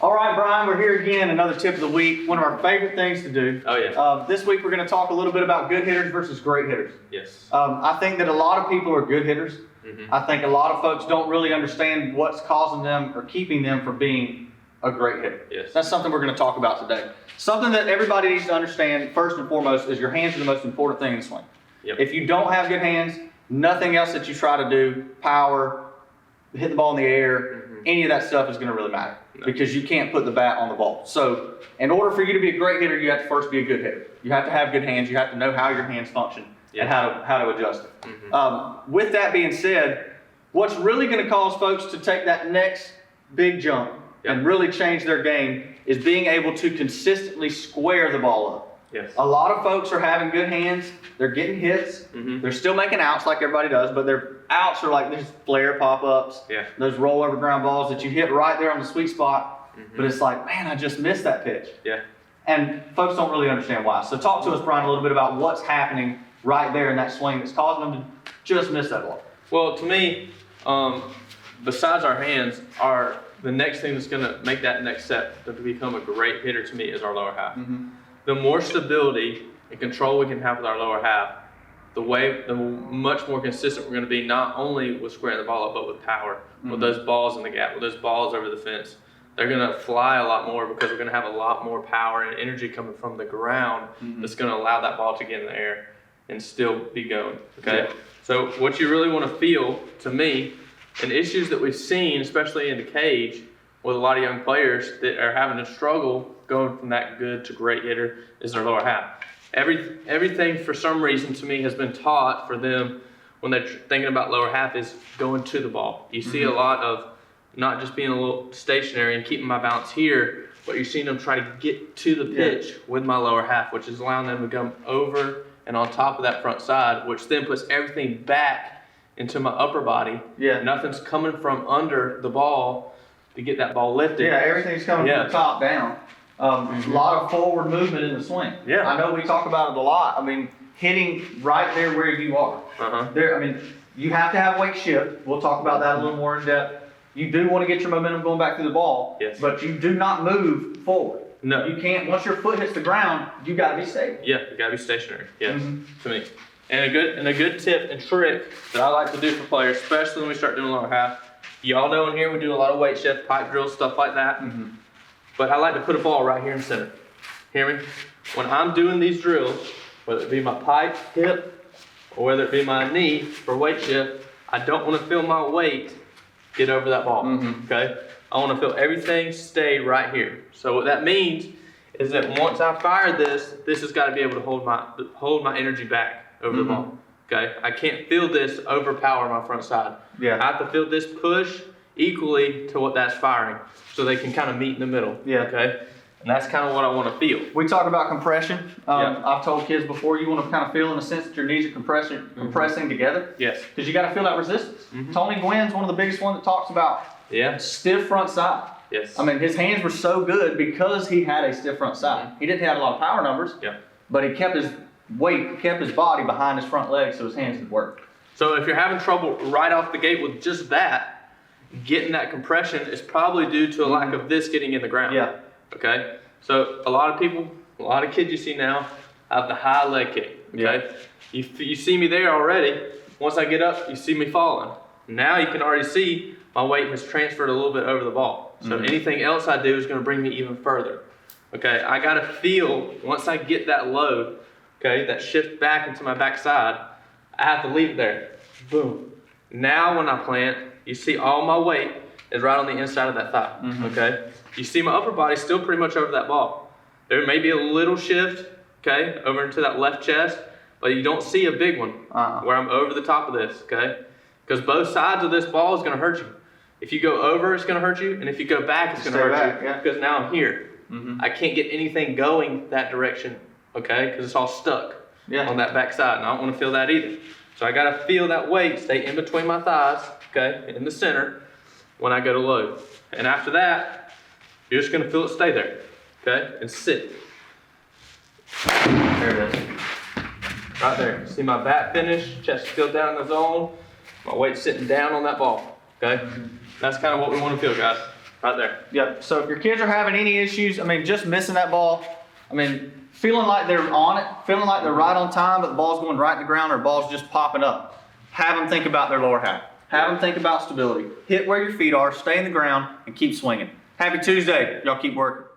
All right, Brian, we're here again. Another tip of the week. One of our favorite things to do. Oh, yeah. This week we're going to talk a little bit about good hitters versus great hitters. Yes. I think that a lot of people are good hitters. Mm-hmm. I think a lot of folks don't really understand what's causing them or keeping them from being a great hitter. Yes. That's something we're going to talk about today. Something that everybody needs to understand first and foremost is your hands are the most important thing in the swing. Yep. If you don't have good hands, nothing else that you try to do, power, hit the ball in the air, any of that stuff is going to really matter because you can't put the bat on the ball. So in order for you to be a great hitter, you have to first be a good hitter. You have to have good hands. You have to know how your hands function and how to adjust it. With that being said, what's really going to cause folks to take that next big jump and really change their game is being able to consistently square the ball up. Yes. A lot of folks are having good hands. They're getting hits. They're still making outs like everybody does, but their outs are like these flare pop-ups, those rollover ground balls that you hit right there on the sweet spot. But it's like, man, I just missed that pitch. Yeah. And folks don't really understand why. So talk to us, Brian, a little bit about what's happening right there in that swing that's causing them to just miss that ball. Well, to me, besides our hands, the next thing that's going to make that next step to become a great hitter to me is our lower half. The more stability and control we can have with our lower half, the much more consistent we're going to be, not only with squaring the ball up, but with power, with those balls in the gap, with those balls over the fence. They're going to fly a lot more because we're going to have a lot more power and energy coming from the ground that's going to allow that ball to get in the air and still be going. Okay. Yeah. So what you really want to feel, to me, and issues that we've seen, especially in the cage, with a lot of young players that are having to struggle going from that good to great hitter, is their lower half. Everything for some reason to me has been taught for them when they're thinking about lower half is going to the ball. You see a lot of not just being a little stationary and keeping my balance here, but you're seeing them try to get to the pitch with my lower half, which is allowing them to come over and on top of that front side, which then puts everything back into my upper body. Yeah. Nothing's coming from under the ball to get that ball lifted. Yeah, everything's coming from the top down. A lot of forward movement in the swing. Yeah. I know we talk about it a lot. I mean, hitting right there where you are. There, I mean, you have to have weight shift. We'll talk about that a little more in depth. You do want to get your momentum going back through the ball, but you do not move forward. No. You can't, once your foot hits the ground, you got to be stable. Yeah, you gotta be stationary. Yes, to me. And a good tip and trick that I like to do for players, especially when we start doing lower half. Y'all know in here we do a lot of weight shift, pipe drills, stuff like that. But I like to put a ball right here in the center. Hear me? When I'm doing these drills, whether it be my pipe, hip, or whether it be my knee for weight shift, I don't want to feel my weight get over that ball. Okay? I want to feel everything stay right here. So what that means is that once I fire this has got to be able to hold my energy back over the ball. Okay? I can't feel this overpower my front side. Yeah. I have to feel this push equally to what that's firing, so they can kind of meet in the middle. Yeah. Okay? And that's kind of what I want to feel. We talk about compression. I've told kids before, you want to kind of feel in a sense that your knees are compressing together. Yes. Because you got to feel that resistance. Tony Gwynn's one of the biggest ones that talks about stiff front side. Yes. I mean, his hands were so good because he had a stiff front side. He didn't have a lot of power numbers, but he kept his weight, kept his body behind his front leg so his hands could work. So if you're having trouble right off the gate with just that, getting that compression is probably due to a lack of this getting in the ground. Yeah. Okay? So a lot of kids you see now have the high leg kick. Okay? You see me there already. Once I get up, you see me falling. Now you can already see my weight has transferred a little bit over the ball. So anything else I do is going to bring me even further. Okay? I got to feel, once I get that load, okay, that shift back into my backside, I have to leave it there. Boom. Now when I plant, you see all my weight is right on the inside of that thigh. Okay? You see my upper body still pretty much over that ball. There may be a little shift, okay, over into that left chest, but you don't see a big one where I'm over the top of this, okay? Because both sides of this ball is going to hurt you. If you go over, it's going to hurt you, and if you go back, it's going to hurt you. Because now I'm here. I can't get anything going that direction, okay? Because it's all stuck on that back side, and I don't want to feel that either. So I got to feel that weight stay in between my thighs, okay, in the center when I go to load. And after that, you're just going to feel it stay there, okay, and sit. There it is. Right there. See my bat finish, chest still down in the zone, my weight sitting down on that ball, okay? That's kind of what we want to feel, guys. Right there. Yep. So if your kids are having any issues, I mean, just missing that ball, I mean, feeling like they're on it, feeling like they're right on time, but the ball's going right in the ground or the ball's just popping up, have them think about their lower half. Have them think about stability. Hit where your feet are, stay in the ground, and keep swinging. Happy Tuesday. Y'all keep working.